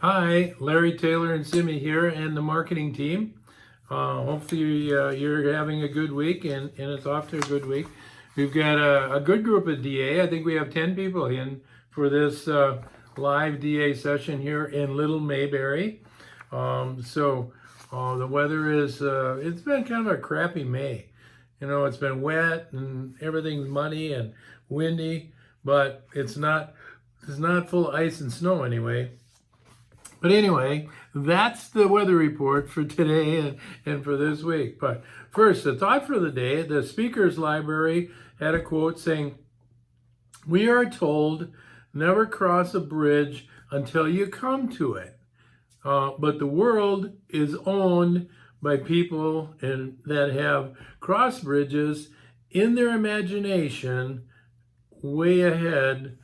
Hi, Larry Taylor and Simi here and the marketing team. Hopefully you're having a good week and it's off to a good week. We've got a good group of DA. I think we have 10 people in for this live DA session here in Little Mayberry. The weather is, it's been kind of a crappy May. You know, it's been wet and everything's muddy and windy, but it's not full of ice and snow anyway. But anyway, that's the weather report for today and for this week. But first, the thought for the day, the Speaker's Library had a quote saying, "We are told never cross a bridge until you come to it. But the world is owned by people that have crossed bridges in their imagination way ahead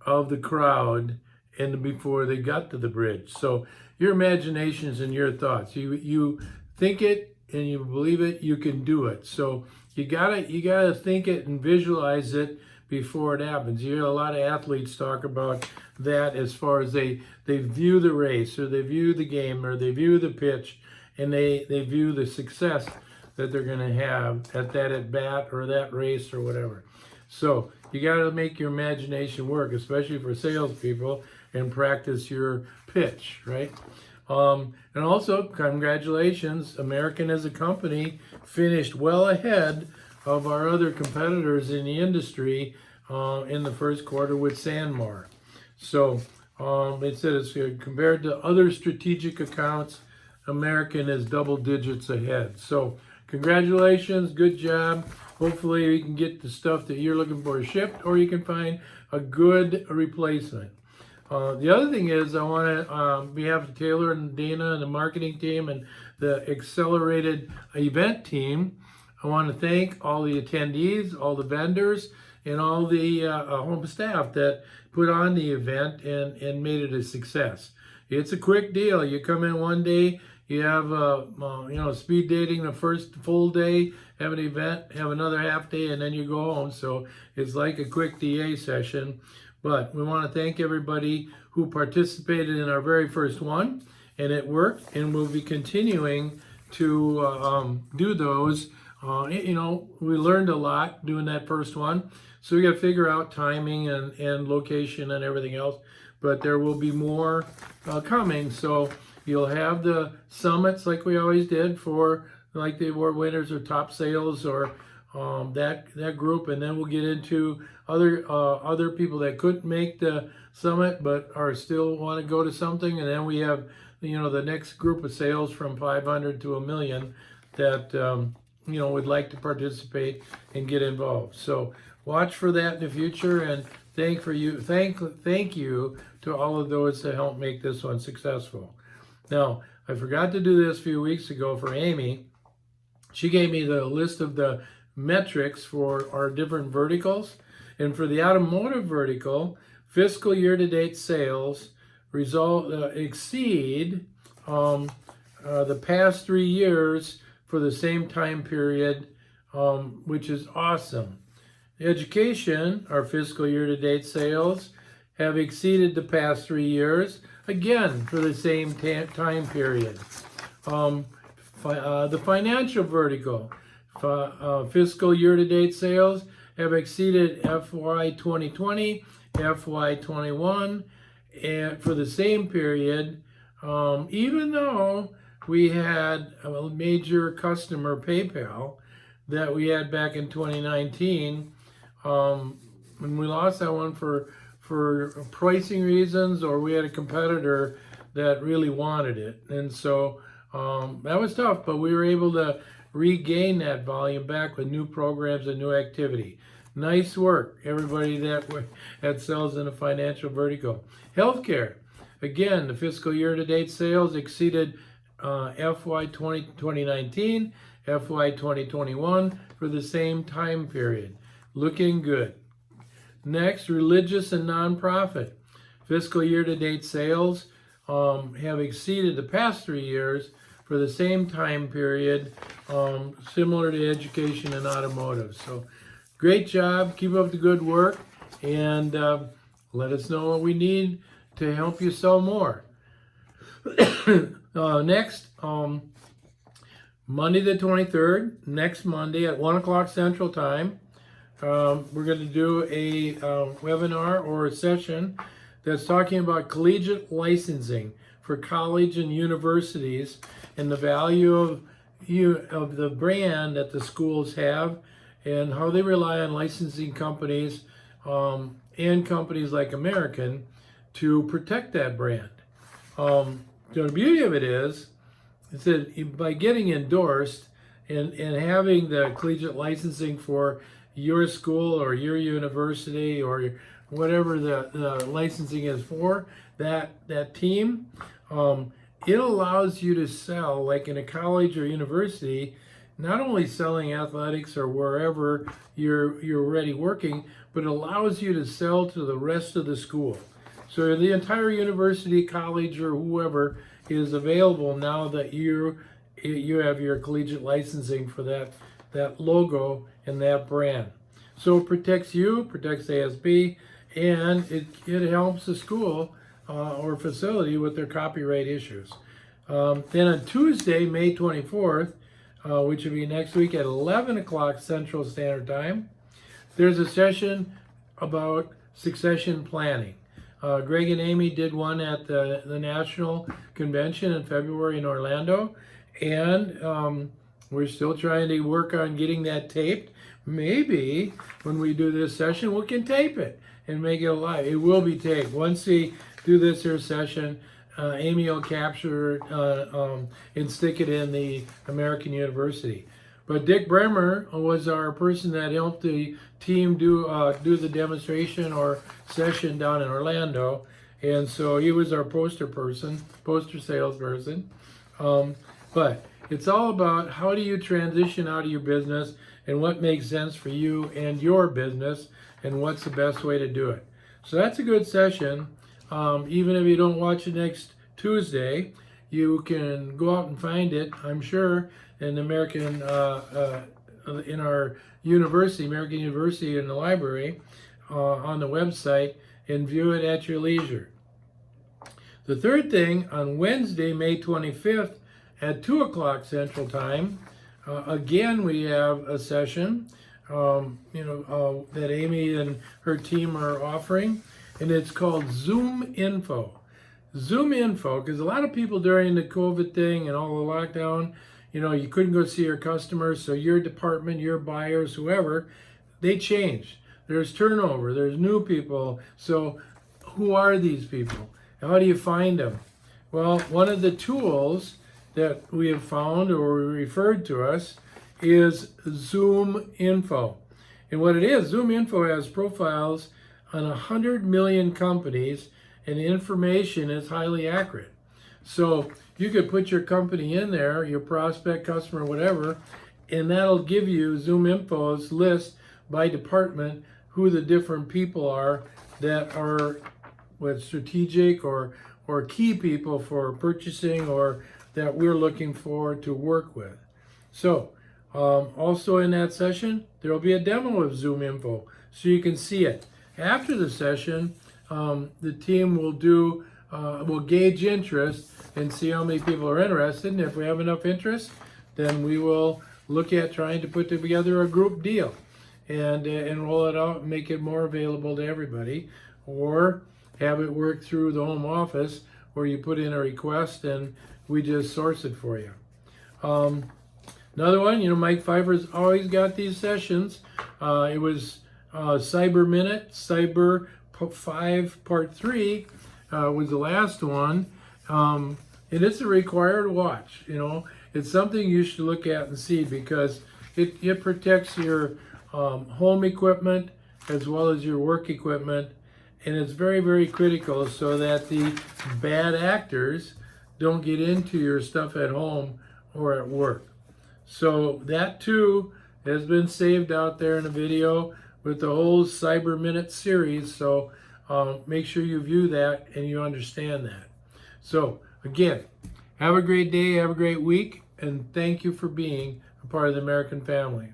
of the crowd and before they got to the bridge." So your imaginations and your thoughts, you think it and you believe it, you can do it. So you gotta think it and visualize it before it happens. You hear a lot of athletes talk about that as far as they view the race or they view the game or they view the pitch and they view the success that they're going to have at that at bat or that race or whatever. So you got to make your imagination work, especially for salespeople, and practice your pitch, right? And also, congratulations, American as a company finished well ahead of our other competitors in the industry in the first quarter with Sanmar. So it said it's compared to other strategic accounts, American is double digits ahead. So congratulations, good job. Hopefully you can get the stuff that you're looking for shipped, or you can find a good replacement. The other thing is, I want to, on behalf of Taylor and Dana and the marketing team and the accelerated event team, I want to thank all the attendees, all the vendors, and all the home staff that put on the event and made it a success. It's a quick deal. You come in one day, you have speed dating the first full day, have an event, have another half day, and then you go home. So it's like a quick DA session. But we want to thank everybody who participated in our very first one, and it worked, and we'll be continuing to do those. We learned a lot doing that first one, so we got to figure out timing and location and everything else. But there will be more coming, so you'll have the summits like we always did for like the award winners or top sales or that group, and then we'll get into other people that couldn't make the summit but are still want to go to something, and then we have the next group of sales from 500 to 1 million that would like to participate and get involved. So watch for that in the future, and thank you to all of those that helped make this one successful. Now, I forgot to do this a few weeks ago for Amy. She gave me the list of the metrics for our different verticals. And for the automotive vertical, fiscal year-to-date sales exceed the past 3 years for the same time period, which is awesome. Education, our fiscal year-to-date sales have exceeded the past 3 years, again, for the same time period. The financial vertical, fiscal year-to-date sales have exceeded FY 2020, FY 21, and for the same period, even though we had a major customer, PayPal, that we had back in 2019, and we lost that one for pricing reasons, or we had a competitor that really wanted it. And so that was tough, but we were able to regain that volume back with new programs and new activity. Nice work, everybody that sells in the financial vertical. Healthcare, again, the fiscal year-to-date sales exceeded FY 2019, FY 2021 for the same time period. Looking good. Next, religious and nonprofit. Fiscal year-to-date sales have exceeded the past 3 years for the same time period, similar to education and automotive. So great job. Keep up the good work, and let us know what we need to help you sell more. Next, Monday the 23rd, next Monday at 1 o'clock Central Time, we're going to do a webinar or a session that's talking about collegiate licensing for college and universities and the value of the brand that the schools have and how they rely on licensing companies and companies like American to protect that brand. The beauty of it is that by getting endorsed and having the collegiate licensing for your school or your university or whatever the licensing is for that team, it allows you to sell, like in a college or university, not only selling athletics or wherever you're already working, but it allows you to sell to the rest of the school. So the entire university, college, or whoever is available now that you have your collegiate licensing for that logo and that brand. So it protects you, protects ASB, and it helps the school or facility with their copyright issues. Then on Tuesday, May 24th, which will be next week at 11 o'clock Central Standard Time, there's a session about succession planning. Greg and Amy did one at the National Convention in February in Orlando, and we're still trying to work on getting that taped. Maybe when we do this session, we can tape it and make it live. It will be taped. Once we do this here session, Amy will capture it and stick it in the American University. But Dick Bremer was our person that helped the team do the demonstration or session down in Orlando, and so he was our poster salesperson. But it's all about how do you transition out of your business and what makes sense for you and your business and what's the best way to do it. So that's a good session. Even if you don't watch it next Tuesday, you can go out and find it, I'm sure, in American in our university, American University in the library, on the website, and view it at your leisure. The third thing, on Wednesday, May 25th at 2 o'clock Central Time, again we have a session that Amy and her team are offering, and it's called Zoom Info. Zoom Info, because a lot of people during the COVID thing and all the lockdown, you couldn't go see your customers, so your department, your buyers, whoever, they changed. There's turnover, there's new people. So who are these people? How do you find them? Well, one of the tools that we have found or referred to us is Zoom Info. And what it is, Zoom Info has profiles on 100 million companies, and the information is highly accurate. So you could put your company in there, your prospect, customer, whatever, and that'll give you Zoom Info's list by department who the different people are that are strategic or key people for purchasing or that we're looking for to work with. So also in that session, there will be a demo of Zoom Info so you can see it. After the session, the team will gauge interest and see how many people are interested. And if we have enough interest, then we will look at trying to put together a group deal and roll it out and make it more available to everybody, or have it work through the home office where you put in a request and we just source it for you. Another one, Mike Pfeiffer's always got these sessions. It was Cyber Minute, Cyber 5 Part 3 was the last one. And it's a required watch, It's something you should look at and see because it protects your home equipment as well as your work equipment. And it's very, very critical so that the bad actors don't get into your stuff at home or at work. So that too has been saved out there in a video with the whole Cyber Minute series. So make sure you view that and you understand that. So again, have a great day, have a great week, and thank you for being a part of the American family.